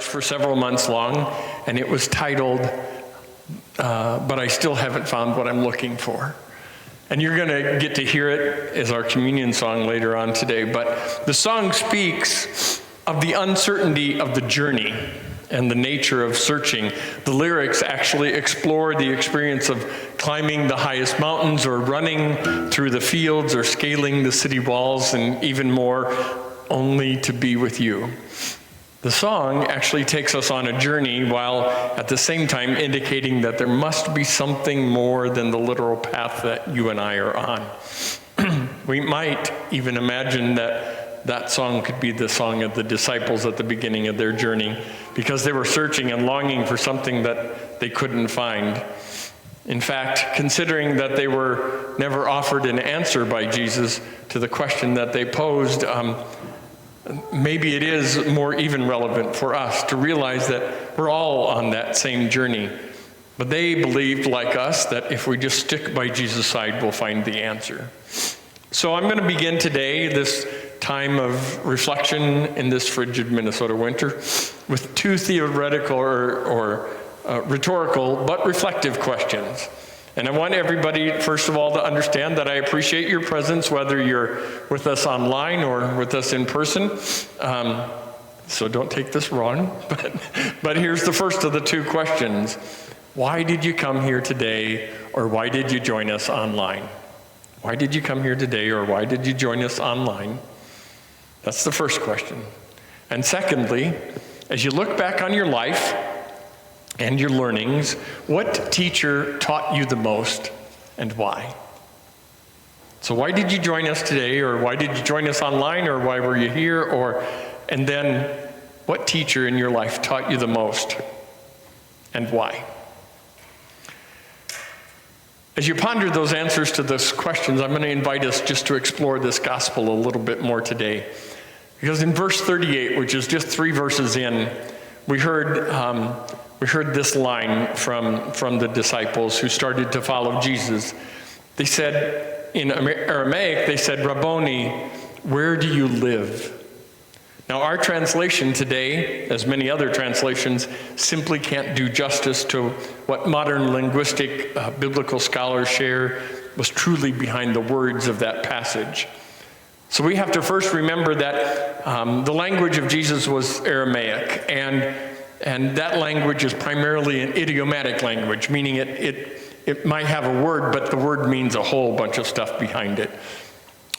for several months long, and it was titled, But I Still Haven't Found What I'm Looking For. And you're going to get to hear it as our communion song later on today. But the song speaks of the uncertainty of the journey and the nature of searching. The lyrics actually explore the experience of climbing the highest mountains or running through the fields or scaling the city walls and even more, only to be with you. The song actually takes us on a journey while at the same time indicating that there must be something more than the literal path that you and I are on. We might even imagine that song could be the song of the disciples at the beginning of their journey, because they were searching and longing for something that they couldn't find. In fact, considering that they were never offered an answer by Jesus to the question that they posed, maybe it is more even relevant for us to realize that we're all on that same journey. But they believed, like us, that if we just stick by Jesus' side, we'll find the answer. So I'm going to begin today, this time of reflection in this frigid Minnesota winter, with two theoretical or rhetorical but reflective questions. And I want everybody, first of all, to understand that I appreciate your presence, whether you're with us online or with us in person. So don't take this wrong, but here's the first of the two questions. Why did you come here today, or why did you join us online? Why did you come here today, or why did you join us online? That's the first question. And secondly, as you look back on your life and your learnings, what teacher taught you the most and why? So why did you join us today, or why did you join us online, or why were you here, and then what teacher in your life taught you the most and why? As you ponder those answers to those questions, I'm going to invite us just to explore this gospel a little bit more today. Because in verse 38, which is just 3 verses in, we heard this line from the disciples who started to follow Jesus. They said, in Aramaic, they said, Rabboni, where do you live? Now, our translation today, as many other translations, simply can't do justice to what modern linguistic biblical scholars share was truly behind the words of that passage. So we have to first remember that the language of Jesus was Aramaic, and that language is primarily an idiomatic language, meaning it might have a word, but the word means a whole bunch of stuff behind it.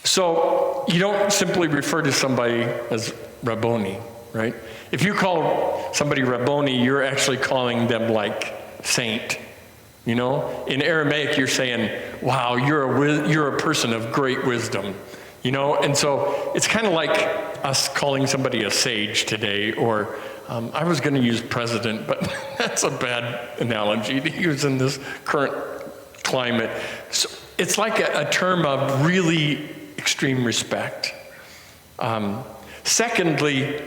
So you don't simply refer to somebody as Rabboni, right? If you call somebody Rabboni, you're actually calling them like saint. You know, in Aramaic, you're saying, wow, you're a person of great wisdom. You know, and so it's kind of like us calling somebody a sage today, or I was going to use president, but that's a bad analogy to use in this current climate. So it's like a term of really extreme respect. Secondly,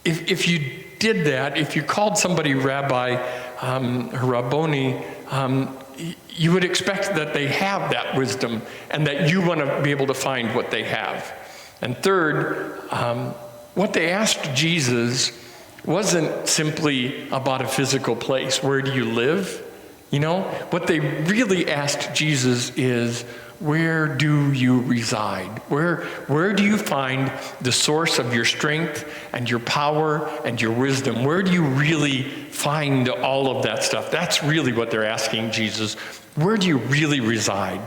if you did that, if you called somebody rabbi, Rabboni, you would expect that they have that wisdom and that you want to be able to find what they have. And third, what they asked Jesus wasn't simply about a physical place. Where do you live? You know, what they really asked Jesus is, where do you reside? Where do you find the source of your strength and your power and your wisdom? Where do you really find all of that stuff? That's really what they're asking Jesus. Where do you really reside?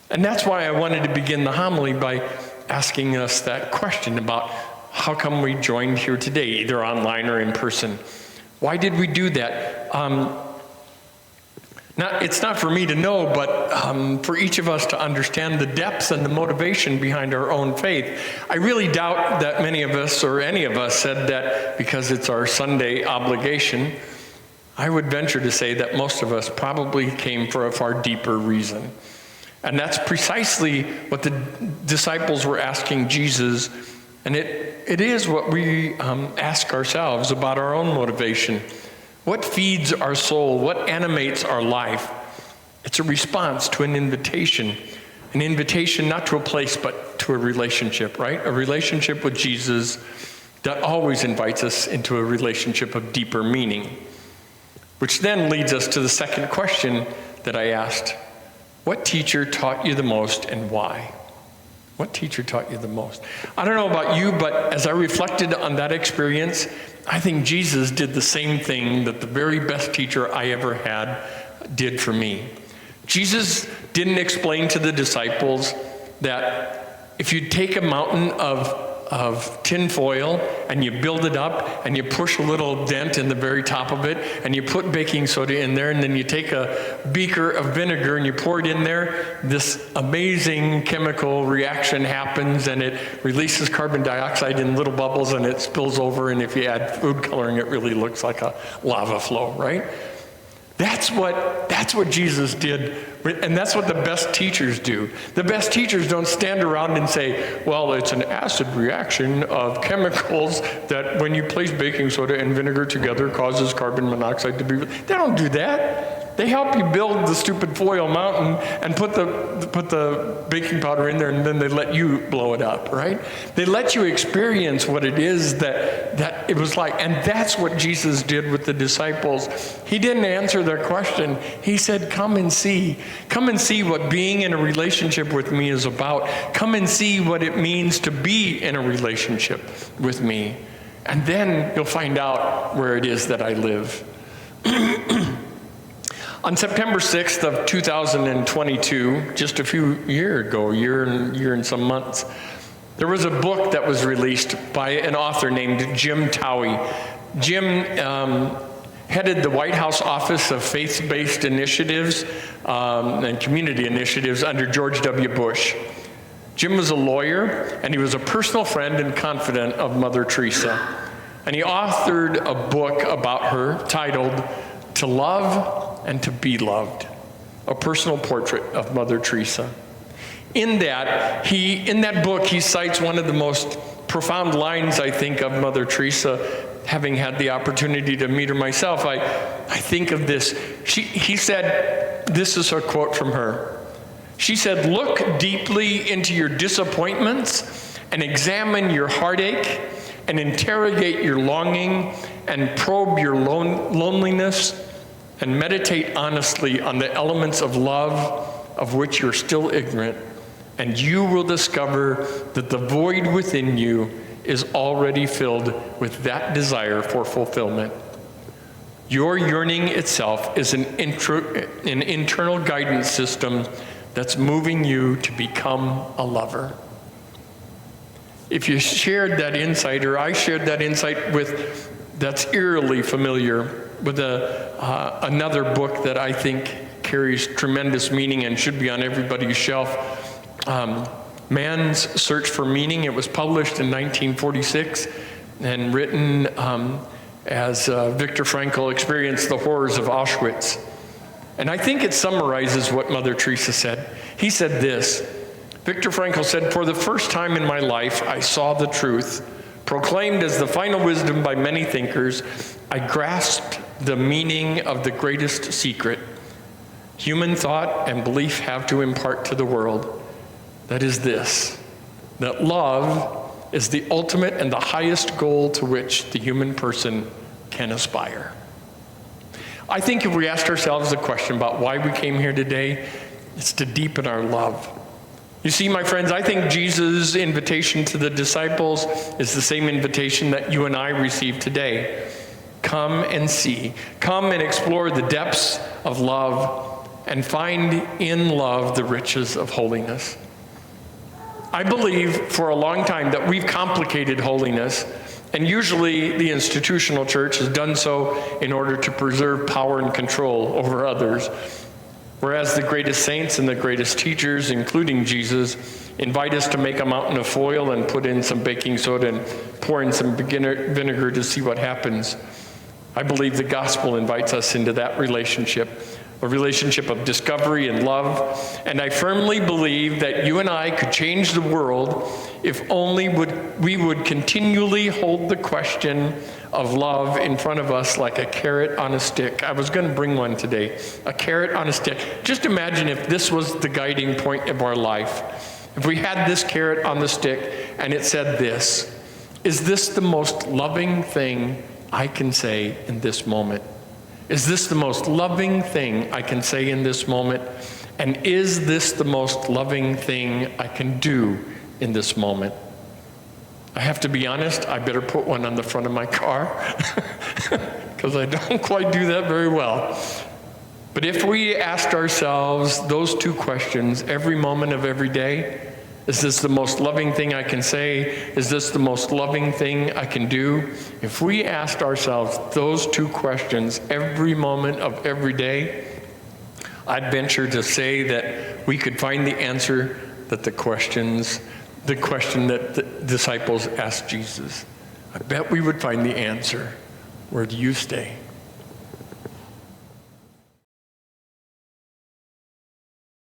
And that's why I wanted to begin the homily by asking us that question about how come we joined here today, either online or in person. Why did we do that? It's not for me to know, but for each of us to understand the depths and the motivation behind our own faith. I really doubt that many of us or any of us said that because it's our Sunday obligation. I would venture to say that most of us probably came for a far deeper reason. And that's precisely what the disciples were asking Jesus, and it is what we ask ourselves about our own motivation. What feeds our soul? What animates our life? It's a response to an invitation not to a place, but to a relationship, right? A relationship with Jesus that always invites us into a relationship of deeper meaning. Which then leads us to the second question that I asked. What teacher taught you the most and why? What teacher taught you the most? I don't know about you, but as I reflected on that experience, I think Jesus did the same thing that the very best teacher I ever had did for me. Jesus didn't explain to the disciples that if you take a mountain of tin foil and you build it up and you push a little dent in the very top of it and you put baking soda in there and then you take a beaker of vinegar and you pour it in there, this amazing chemical reaction happens and it releases carbon dioxide in little bubbles and it spills over, and if you add food coloring it really looks like a lava flow, right? That's what Jesus did, and that's what the best teachers do. The best teachers don't stand around and say, well, it's an acid reaction of chemicals that when you place baking soda and vinegar together causes carbon monoxide to be. They don't do that. They help you build the stupid foil mountain and put the baking powder in there, and then they let you blow it up, right? They let you experience what it is that it was like. And that's what Jesus did with the disciples. He didn't answer their question. He said, come and see. Come and see what being in a relationship with me is about. Come and see what it means to be in a relationship with me. And then you'll find out where it is that I live. On September 6th of 2022, just a year and some months, there was a book that was released by an author named Jim Towie. Jim headed the White House Office of Faith-Based Initiatives and Community Initiatives under George W. Bush. Jim was a lawyer, and he was a personal friend and confidant of Mother Teresa. And he authored a book about her titled To Love and to Be Loved, a personal portrait of Mother Teresa. In that book, he cites one of the most profound lines, I think, of Mother Teresa. Having had the opportunity to meet her myself, I think of this. He said, this is a quote from her. She said, "Look deeply into your disappointments and examine your heartache and interrogate your longing and probe your loneliness and meditate honestly on the elements of love of which you're still ignorant, and you will discover that the void within you is already filled with that desire for fulfillment. Your yearning itself is an internal guidance system that's moving you to become a lover." If you shared that insight, or I shared that insight that's eerily familiar with another book that I think carries tremendous meaning and should be on everybody's shelf, Man's Search for Meaning. It was published in 1946 and written as Viktor Frankl experienced the horrors of Auschwitz. And I think it summarizes what Mother Teresa said. He said this, Viktor Frankl said, "For the first time in my life, I saw the truth. Proclaimed as the final wisdom by many thinkers, I grasped the meaning of the greatest secret human thought and belief have to impart to the world. That is this, that love is the ultimate and the highest goal to which the human person can aspire." I think if we asked ourselves the question about why we came here today, it's to deepen our love. You see, my friends, I think Jesus' invitation to the disciples is the same invitation that you and I receive today. Come and see. Come and explore the depths of love and find in love the riches of holiness. I believe for a long time that we've complicated holiness, and usually the institutional church has done so in order to preserve power and control over others. Whereas the greatest saints and the greatest teachers, including Jesus, invite us to make a mountain of foil and put in some baking soda and pour in some vinegar to see what happens. I believe the gospel invites us into that relationship, a relationship of discovery and love. And I firmly believe that you and I could change the world if only we would continually hold the question of love in front of us like a carrot on a stick. I was going to bring one today, a carrot on a stick. Just imagine if this was the guiding point of our life. If we had this carrot on the stick and it said this, Is this the most loving thing I can say in this moment? Is this the most loving thing I can say in this moment? And is this the most loving thing I can do in this moment? I have to be honest, I better put one on the front of my car because I don't quite do that very well. But if we asked ourselves those two questions every moment of every day, is this the most loving thing I can say? Is this the most loving thing I can do? If we asked ourselves those two questions every moment of every day, I'd venture to say that we could find the answer that the question that the disciples asked Jesus. I bet we would find the answer. Where do you stay?